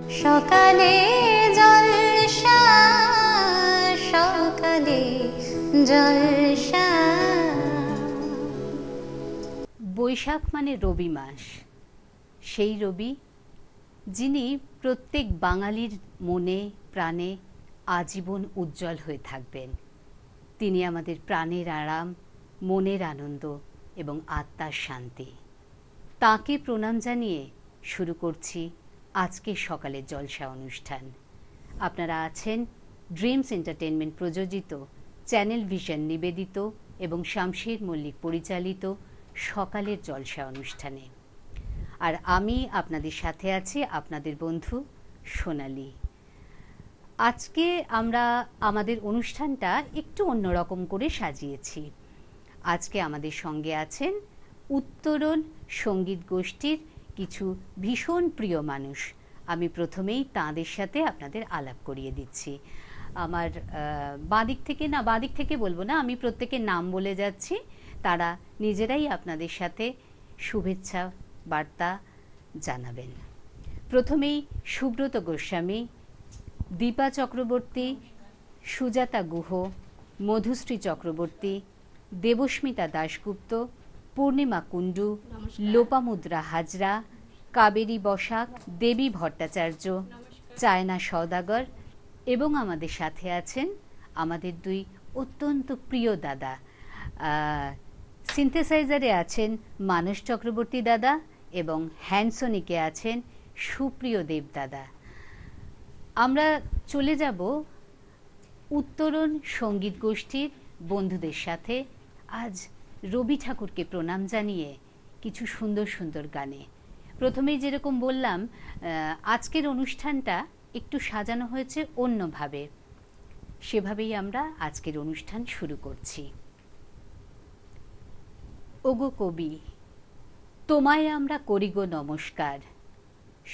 সকালে জলসা, সকালে জলসা। বৈশাখ মানে রবি মাস, সেই রবি যিনি প্রত্যেক বাঙালির মনে প্রাণে আজীবন উজ্জ্বল হয়ে থাকবেন। তিনি আমাদের প্রাণের আরাম, মনের আনন্দ এবং আত্মার শান্তি। তাঁকে প্রণাম জানিয়ে শুরু করছি আজকের সকালের জলসা অনুষ্ঠান। আপনারা আছেন ড্রিমস এন্টারটেনমেন্ট প্রযোজিত, চ্যানেল ভিশন নিবেদিত এবং শামশের মল্লিক পরিচালিত সকালের জলসা অনুষ্ঠানে। আর আমি আপনাদের সাথে আছি, আপনাদের বন্ধু সোনালি। আজকে আমরা আমাদের অনুষ্ঠানটা একটু অন্যরকম করে সাজিয়েছি। আজকে আমাদের সঙ্গে আছেন উত্তরণ সঙ্গীত গোষ্ঠীর কিছু ভীষণ প্রিয় মানুষ। আমি প্রথমেই তাঁদের সাথে আপনাদের আলাপ করিয়ে দিচ্ছি। আমার বাঁদিক থেকে বলবো না, আমি প্রত্যেকের নাম বলে যাচ্ছি, তারা নিজেরাই আপনাদের সাথে শুভেচ্ছা বার্তা জানাবেন। প্রথমেই সুব্রত গোস্বামী, দীপা চক্রবর্তী, সুজাতা গুহ, মধুশ্রী চক্রবর্তী, দেবস্মিতা দাশগুপ্ত, পূর্ণিমা কুণ্ডু, লোপামুদ্রা হাজরা, কাবেরী বসাক, দেবী ভট্টাচার্য, চায়না সওদাগর এবং আমাদের সাথে আছেন আমাদের দুই অত্যন্ত প্রিয় দাদা। সিনথেসাইজারে আছেন মানস চক্রবর্তী দাদা এবং হ্যান্ডসনিকে আছেন সুপ্রিয় দেব দাদা। আমরা চলে যাব উত্তরণ সঙ্গীত গোষ্ঠীর বন্ধুদের সাথে আজ রবি ঠাকুরকে প্রণাম জানিয়ে কিছু সুন্দর সুন্দর গানে। প্রথমেই যেরকম বললাম, আজকের অনুষ্ঠানটা একটু সাজানো হয়েছে অন্যভাবে, সেভাবেই আমরা আজকের অনুষ্ঠান শুরু করছি। ওগো কবি, তোমায় আমরা করি গো নমস্কার।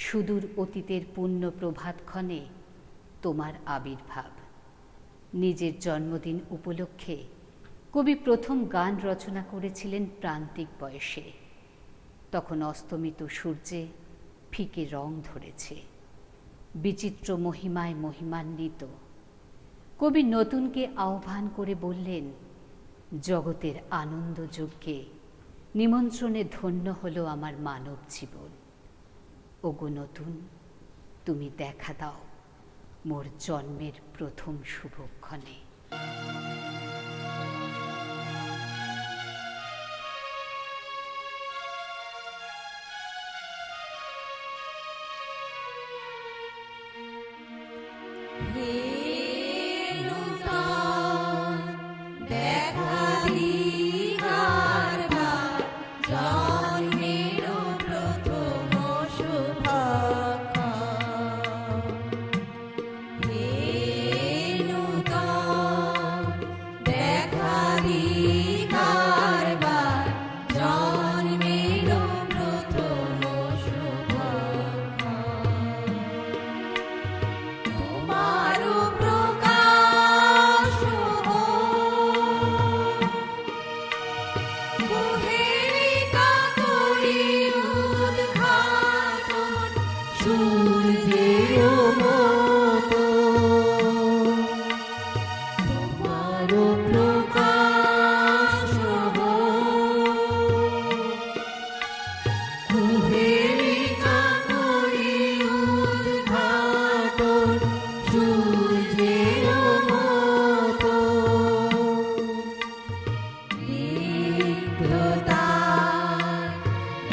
সুদূর অতীতের পুণ্য প্রভাতক্ষণে তোমার আবির্ভাব। নিজের জন্মদিন উপলক্ষে কবি প্রথম গান রচনা করেছিলেন প্রান্তিক বয়সে। তখন অস্তমিত সূর্যে ফিকে রং ধরেছে, বিচিত্র মহিমায় মহিমান্বিত। কবি নতুনকে আহ্বান করে বললেন, জগতের আনন্দ যজ্ঞে নিমন্ত্রণে ধন্য হলো আমার মানব জীবন। ওগো নতুন, তুমি দেখা দাও মোর জন্মের প্রথম শুভক্ষণে।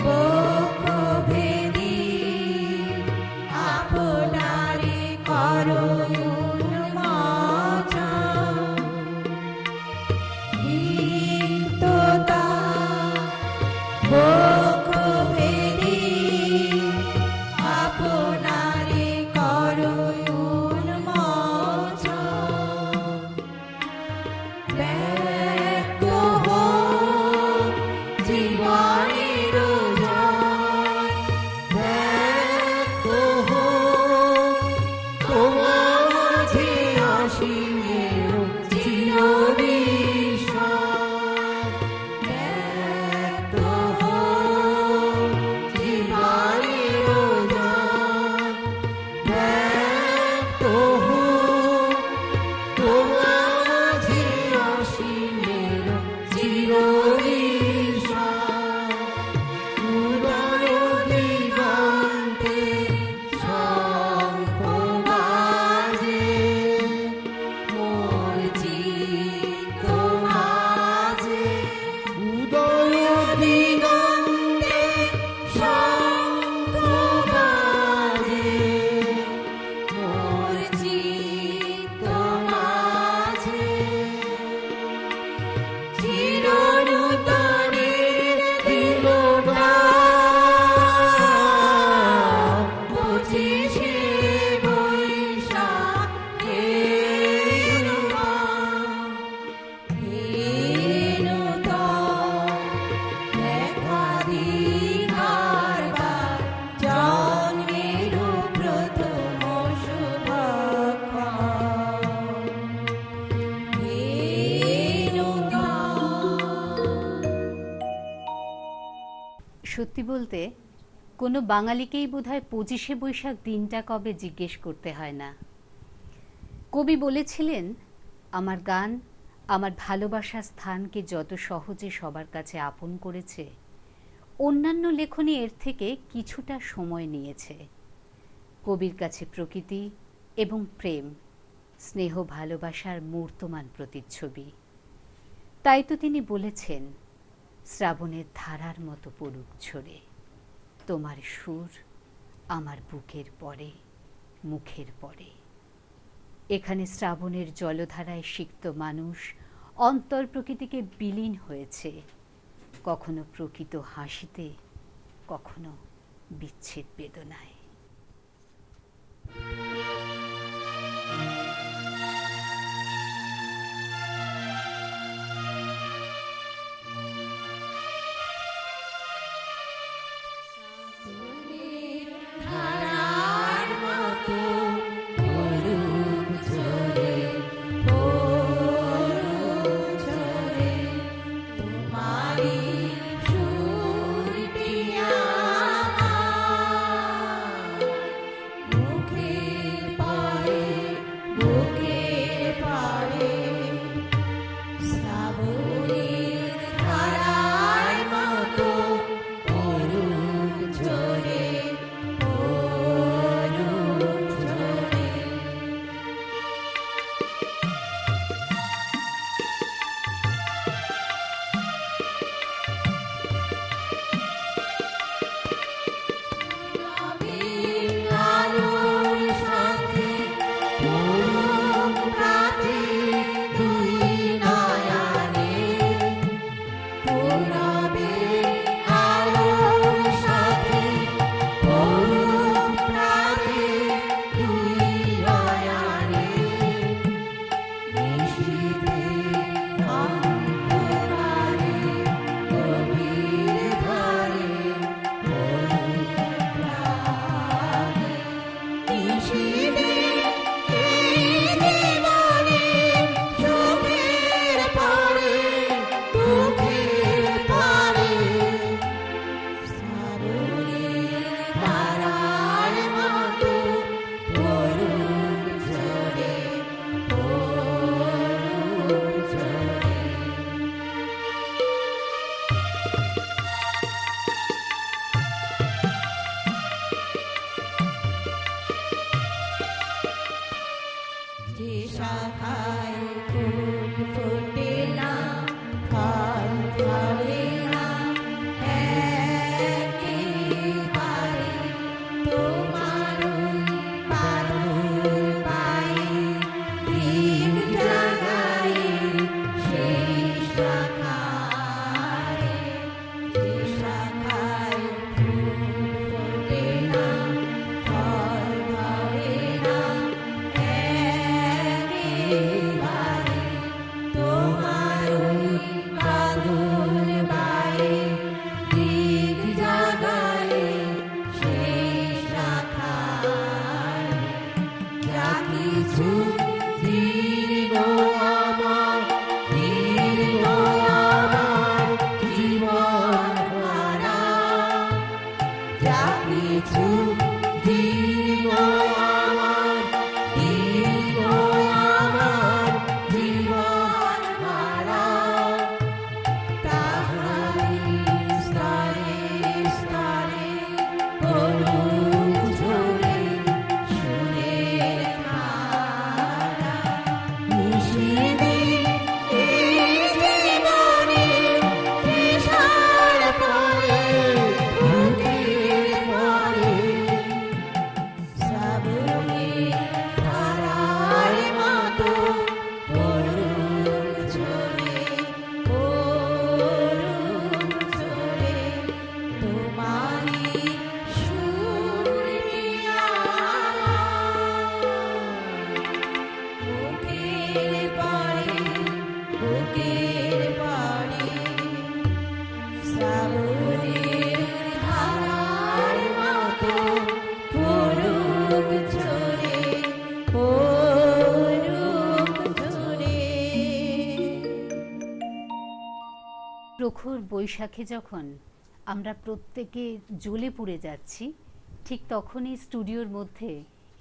বক্ষ ভেদি আপন সত্যি বলতে কোনো বাঙালিকেই বোধহয় 25শে বৈশাখ দিনটা কবে জিজ্ঞেস করতে হয় না। কবি বলেছিলেন, আমার গান আমার ভালোবাসার স্থানকে যত সহজে সবার কাছে আপন করেছে, অন্যান্য লেখনী এর থেকে কিছুটা সময় নিয়েছে। কবির কাছে প্রকৃতি এবং প্রেম স্নেহ ভালোবাসার মূর্তমান প্রতিচ্ছবি। তাই তো তিনি বলেছেন, শ্রাবণের ধারার মতো পড়ুক ঝরে, তোমার সুর আমার বুকের পরে মুখের পরে। এখানে শ্রাবণের জলধারায় সিক্ত মানুষ অন্তর প্রকৃতিকে বিলীন হয়েছে, কখনো প্রকৃত হাসিতে, কখনো বিচ্ছেদ বেদনায়। প্রখর বৈশাখে যখন আমরা প্রত্যেকে জ্বলে পুড়ে যাচ্ছি, ঠিক তখনই স্টুডিওর মধ্যে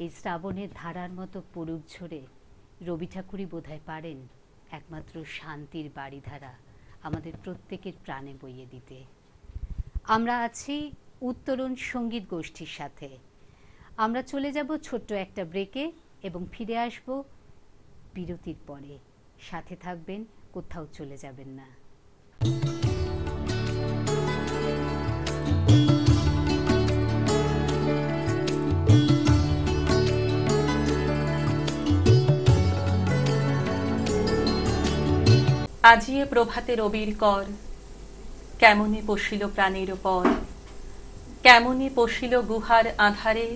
এই শ্রাবণের ধারার মতো পড়ুক ঝরে রবি ঠাকুরই বোধহয় পারেন একমাত্র শান্তির বাড়িধারা আমাদের প্রত্যেকের প্রাণে বইয়ে দিতে। আমরা আছি উত্তরণ সঙ্গীত গোষ্ঠীর সাথে। আমরা চলে যাব ছোট্ট একটা ব্রেকে এবং ফিরে আসব বিরতির পরে। সাথে থাকবেন, কোথাও চলে যাবেন না। আজিয়ে প্রভাতে রবির কর, কেমনে পশিল প্রাণের পর, কেমনে পশিল গুহার আধারে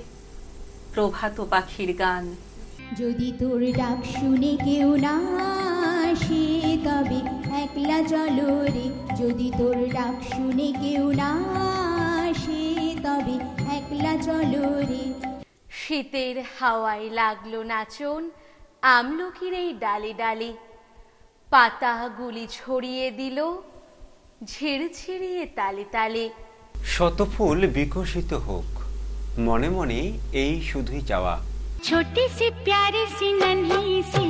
প্রভাত পাখির গান। যদি তোর ডাক শুনে কেউ না আসে তবে একলা চলো রে, যদি তোর ডাক শুনে কেউ না আসে তবে একলা চলো রে। শীতের হাওয়ায় লাগলো নাচন আমলকির এই ডালে ডালে, পাতাগুলি ছড়িয়ে দিল ঝিরঝিরিয়ে তালে তালে। শত ফুল বিকশিত হোক, মনে মনে এই শুধুই চাওয়া। छोटी सी प्यारी सी नन्ही सी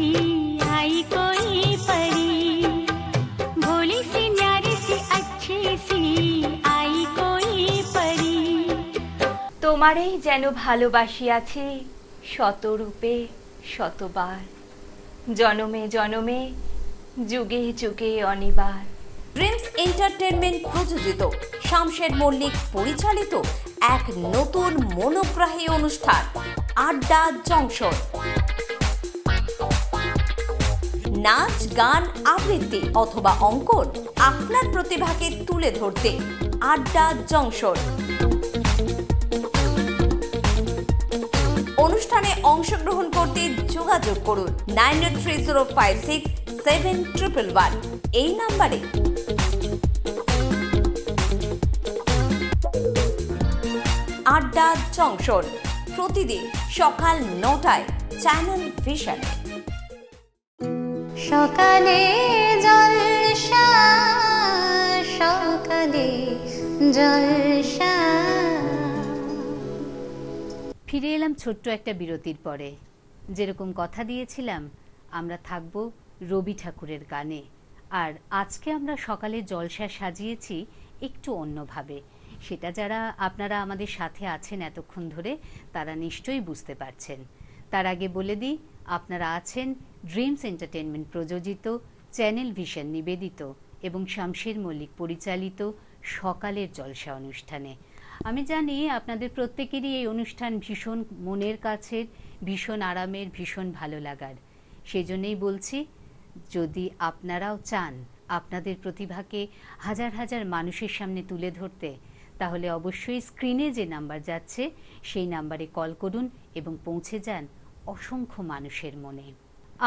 आई कोई परी, भोली सी न्यारी सी अच्छी सी आई कोई परी। তোমারেই যেন ভালোবাসিয়াছি শতরূপে শতবার, জনমে জনমে যুগে যুগে অনিবার। ড্রিমস এন্টারটেনমেন্ট প্রযোজিত, শামশের মল্লিক পরিচালিত এক নতুন মনোগ্রাহী অনুষ্ঠান আড্ডা জংশন। নাচ, গান, আবৃত্তি অথবা অঙ্কন, আপনার প্রতিভাকে তুলে ধরতে আড্ডা জংশন। অনুষ্ঠানে অংশগ্রহণ করতে যোগাযোগ করুন 9830567111 এই নাম্বারে। আড্ডা জংশন প্রতিদিন সকাল 9টায় চ্যানেল ভিশনে। সকালে জলসা, সকালে জলসা। ফিরে এলাম ছোট্ট একটা বিরতির পরে। যেরকম কথা দিয়েছিলাম, আমরা থাকব রবি ঠাকুরের গানে। আর আজকে আমরা সকালে জলসা সাজিয়েছি একটু অন্যভাবে। সেটা যারা আপনারা আমাদের সাথে আছেন এতক্ষণ ধরে তারা নিশ্চয়ই বুঝতে পারছেন। তার আগে বলে দিই, আপনারা আছেন ড্রিমস এন্টারটেনমেন্ট প্রযোজিত, চ্যানেল ভিশন নিবেদিত এবং শামশের মল্লিক পরিচালিত সকালের জলসা অনুষ্ঠানে। আমি জানি আপনাদের প্রত্যেকেরই এই অনুষ্ঠান ভীষণ মনের কাছের, ভীষণ আরামের, ভীষণ ভালো লাগার। সেজন্যই বলছি, যদি আপনারাও চান আপনাদের প্রতিভাকে হাজার হাজার মানুষের সামনে তুলে ধরতে, তাহলে অবশ্যই স্ক্রিনে যে নাম্বার যাচ্ছে সেই নাম্বারে কল করুন এবং পৌঁছে যান অসংখ্য মানুষের মনে।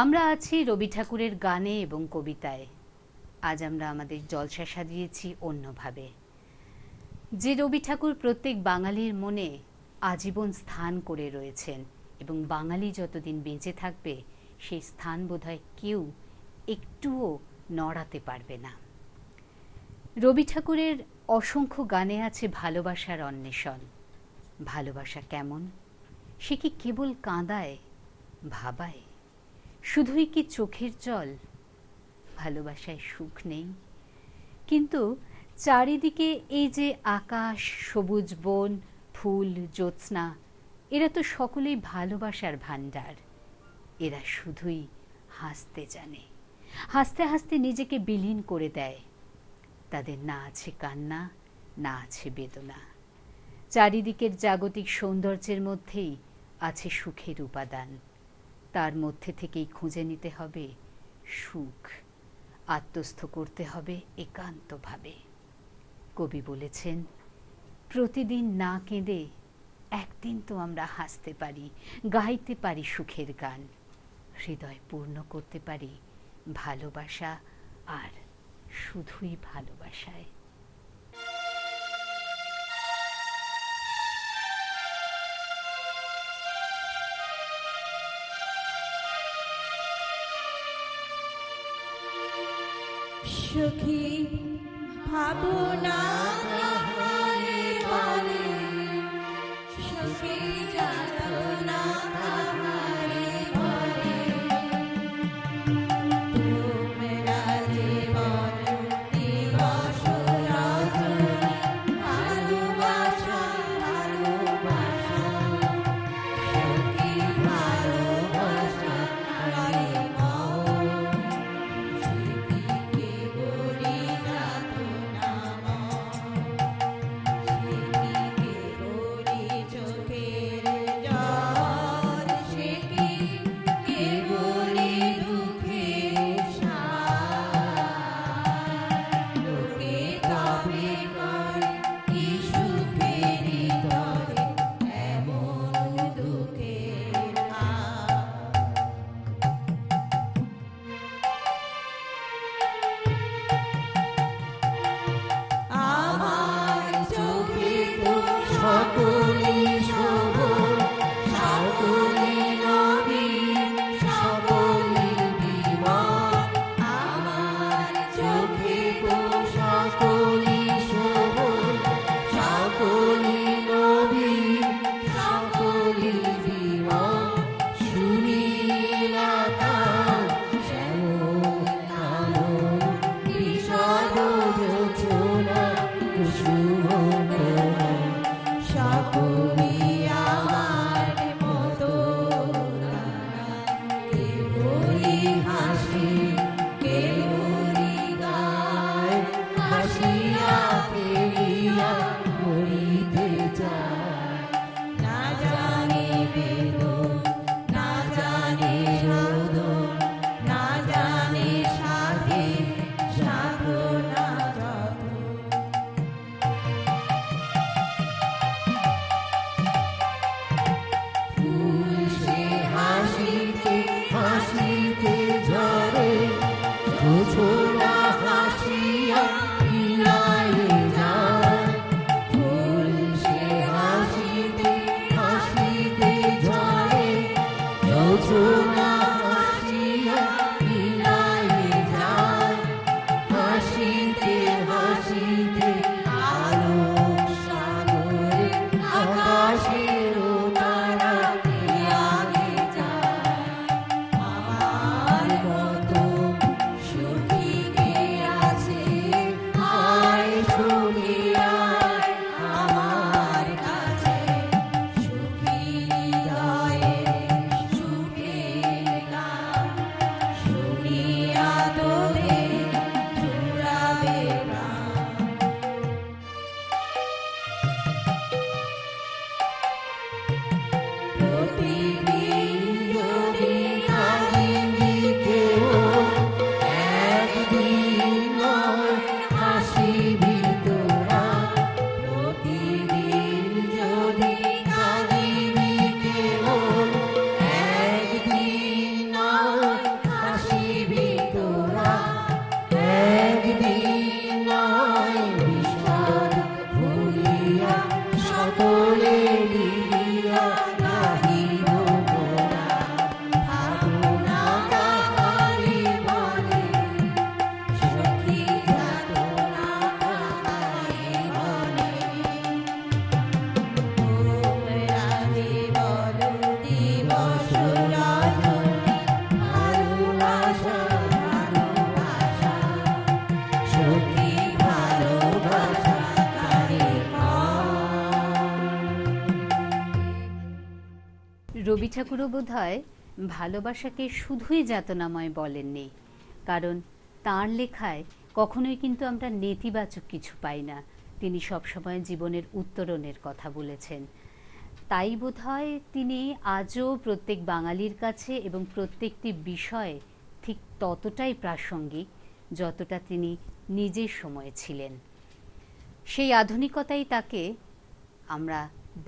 আমরা আছি রবি ঠাকুরের গানে এবং কবিতায়। আজ আমরা আমাদের জলসা সাজিয়েছি অন্যভাবে। যে রবি ঠাকুর প্রত্যেক বাঙালির মনে আজীবন স্থান করে রয়েছেন এবং বাঙালি যতদিন বেঁচে থাকবে সেই স্থান বোধহয় কেউ একটুও নড়াতে পারবে না। রবি ঠাকুরের অসংখ্য গানে আছে ভালোবাসার অন্বেষণ। ভালোবাসা কেমন? সে কি কেবল কাঁদায়, ভাবায়? শুধুই কি চোখের জল? ভালোবাসায় সুখ নেই? কিন্তু চারিদিকে এই যে আকাশ, সবুজ বন, ফুল, জ্যোৎস্না, এরা তো সকলেই ভালোবাসার ভাণ্ডার। এরা শুধুই হাসতে জানে, হাসতে হাসতে নিজেকে বিলীন করে দেয়। তাদের না আছে কান্না, না আছে বেদনা। চারিদিকের জাগতিক সৌন্দর্যের মধ্যেই আছে সুখের উপাদান। তার মধ্যে থেকেই খুঁজে নিতে হবে সুখ, আত্মস্থ করতে হবে একান্তভাবে। কবি বলেছেন, প্রতিদিন না কেঁদে একদিন তো আমরা হাসতে পারি, গাইতে পারি সুখের গান, হৃদয় পূর্ণ করতে পারি ভালোবাসা আর শুধুই ভালোবাসায়। সখী ভাবনা কাহারে বলে, সুখী যাতনা কাহারে বলে। তোমরা যে বলো দিবস রজনী, ভালোবাসা ভালোবাসা, সখী ভালোবাসা কারে মন, সেদিকে গড়ি যাতনা মন, সেদিকে গড়ি চোখের জল, সেদিকে গড়ি দুঃখের সার। লোকে তবে করে কি সুখের তরে এমন দুঃখের হার। আমার চোখে তো সকলই শোভন, সকলই নবীন, সকলই বিমান। আমার চোখে তো সকলই শোভন, সকলই নবীন, সকলই বিমান। শুনিলা তার শ্যামল কানন, বিষাদ যোচনা কুসুম কোমল, সকলই আমার মতো তারা। কেবলই হাসি, কেবলই গায়, হাসিয়া খেলিয়া মরিতে চায়। না জানে বেদন, না জানে রোদন, না জানে সাধে সাধনা যতন। ফুল সে হাসিতে হাসিতে ঝরে, জোছনা হাসিয়া ফিরায়ে যায়। ফুল সে হাসিতে হাসিতে ঝরে, জোছনা হাসিয়া ফিরায়ে যায়। হাসিতে হাসিতে আলোক সাগরে, আকাশের তারা আগে যায়। আমার মতো সুখী কে আছে, আয় সুখী আয় আমার কাছে। সুখী হৃদয়ে সুখের গান, শুনিয়া তোদের জুড়াবে প্রাণ। প্রতিদিন যদি কাহিনী কেউ, একদিন নয় হাসিবি তোরা। প্রতিদিন যদি কাহিনী কেউ, একদিন নয় হাসিবি তোরা। একদিন নয় বিষাদ ভুলিয়া, সকলে মিলিয়া গাহিব মোরা। ভাবনা কাহারে বলে, সখী যাতনা কাহারে বলে। তোমরা যে বলো দিবস রজনী, ভালোবাসা ভালোবাসা, সখী ভালোবাসা কারে মন। রবি ঠাকুরও বোধহয় ভালোবাসাকে শুধুই যাতনাময় বলেননি, কারণ তাঁর লেখায় কখনোই কিন্তু আমরা নেতিবাচক কিছু পাই না। তিনি সবসময় জীবনের উত্তরণের কথা বলেছেন। তাই বোধহয় তিনি আজও প্রত্যেক বাঙালির কাছে এবং প্রত্যেকটি বিষয়ে ঠিক ততটাই প্রাসঙ্গিক যতটা তিনি নিজের সময়ে ছিলেন। সেই আধুনিকতাই তাকে আমরা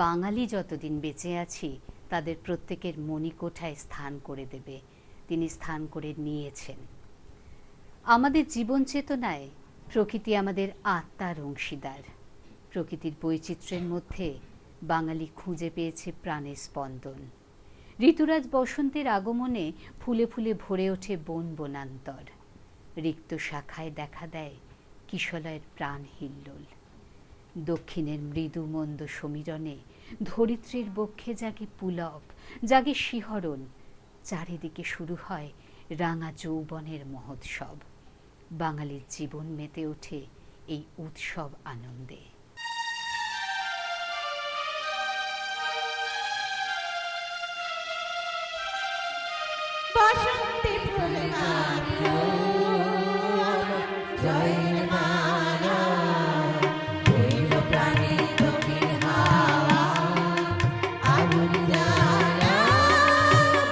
বাঙালি যতদিন বেঁচে আছি তাদের প্রত্যেকের মণিকোঠায় স্থান করে দেবে। তিনি স্থান করে নিয়েছেন। আমাদের জীবন চেতনায় প্রকৃতি আমাদের আত্মার অংশীদার। প্রকৃতির বৈচিত্র্যের মধ্যে বাঙালি খুঁজে পেয়েছে প্রাণের স্পন্দন। ঋতুরাজ বসন্তের আগমনে ফুলে ফুলে ভরে ওঠে বন বনান্তর। রিক্ত শাখায় দেখা দেয় কিশলয়ের প্রাণ হিল্লোল। দক্ষিণের মৃদু মন্দ সমীরণে ধরিত্রীর বক্ষে জাগে পুলক, জাগে শিহরণ। চারিদিকে শুরু হয় রাঙা যৌবনের মহোৎসব। বাঙালির জীবন মেতে ওঠে এই উৎসব আনন্দে। বসন্তে ফুল গাঁথলো জয়ের মালা, হইল প্রাণে দক্ষিণ হাওয়া আগুন জ্বালা।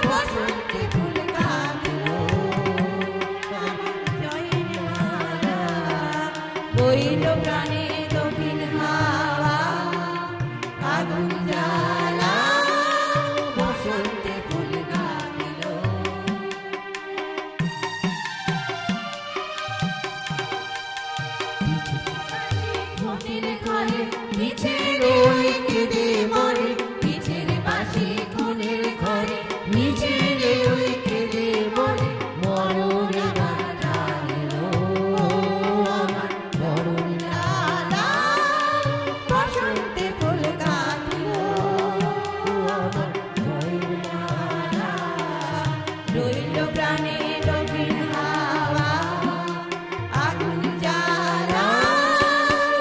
বসন্তে ফুল গাঁথলো জয়ের মালা, হইল প্রাণে দক্ষিণ হাওয়া আগুন জ্বালা। বসন্তে ফুল গাঁথলো। মনের ঘরে মিছের ওই কেঁদে মরে, মিছের বাঁশি খুনের ঘরে মিছের ওই কেঁদে মরে। মরণ আমার ডালো, আমার মরণ ডালা। বসন্তে ফুল গাঁথলো আমার জয়ের মালা, রইল প্রাণে দক্ষিণ হাওয়া আগুন জ্বালা।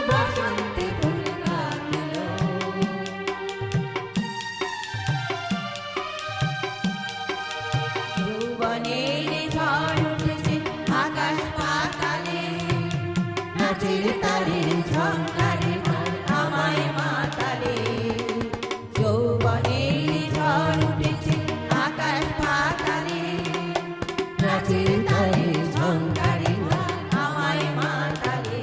বসন্তে ফুল গাঁথলো। যৌবনের ঝড় উঠেছে আকাশ পাতালে, নাচের তারে ঝঙ্কারে আমায় মাতালে। যৌবনের ঝড় উঠেছে আকাশ পাতালে, নাচের তারে ঝঙ্কারে আমায় মাতালে।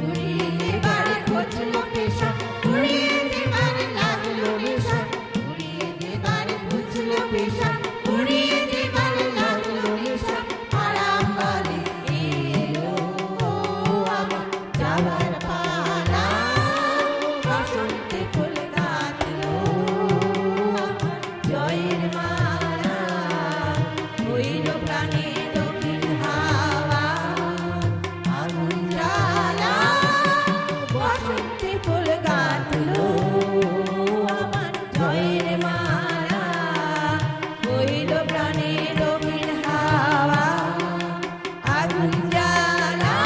উড়িয়ে দেবার খুঁজলো পেশা, উড়িয়ে দেবার লাগলো নেশা। উড়িয়ে দেবার খুঁজলো পেশা, উড়িয়ে দেবার লাগলো নেশা। আরাম বলে এলো আমার যাবার পালা। বসন্তে ফুল গাঁথলো আমার জয়ের মালা, হইল প্রাণে দক্ষিণ হাওয়া আগুন জ্বালা। বসন্তে ফুল গাঁথলো আমার জয়ের মালা, হইল প্রাণে দক্ষিণ হাওয়া আগুন জ্বালা।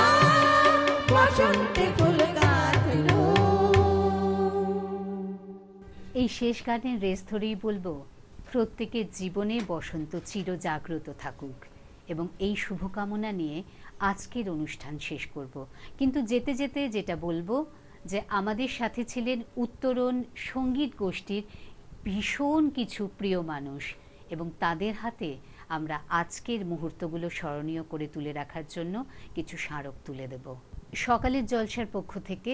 বসন্তে ফুল গাঁথলো। এই শেষ গানের রেস ধরেই বলবো, প্রত্যেকের জীবনে বসন্ত চির জাগ্রত থাকুক এবং এই শুভকামনা নিয়ে আজকের অনুষ্ঠান শেষ করব। কিন্তু যেতে যেতে যেটা বলবো যে আমাদের সাথে ছিলেন উত্তরণ সঙ্গীত গোষ্ঠীর ভীষণ কিছু প্রিয় মানুষ এবং তাদের হাতে আমরা আজকের মুহূর্তগুলো স্মরণীয় করে তুলে রাখার জন্য কিছু স্মারক তুলে দেব। সকালের জলসার পক্ষ থেকে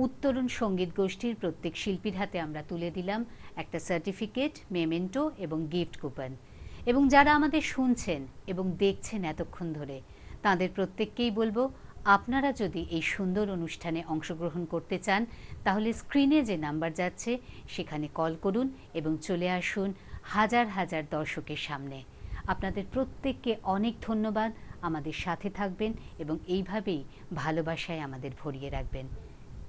উত্তরণ সঙ্গীত গোষ্ঠীর প্রত্যেক শিল্পীর হাতে আমরা তুলে দিলাম একটা সার্টিফিকেট, মেমেন্টো এবং গিফট কুপন। এবং যারা আমাদের শুনছেন এবং দেখছেন এতক্ষণ ধরে, তাদের প্রত্যেককেই বলবো, আপনারা যদি এই সুন্দর অনুষ্ঠানে অংশগ্রহণ করতে চান তাহলে স্ক্রিনে যে নাম্বার যাচ্ছে সেখানে কল করুন এবং চলে আসুন হাজার হাজার দর্শকের সামনে। আপনাদের প্রত্যেককে অনেক ধন্যবাদ। আমাদের সাথে থাকবেন এবং এইভাবেই ভালোবাসায় আমাদের ভরিয়ে রাখবেন।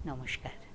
নমস্কার।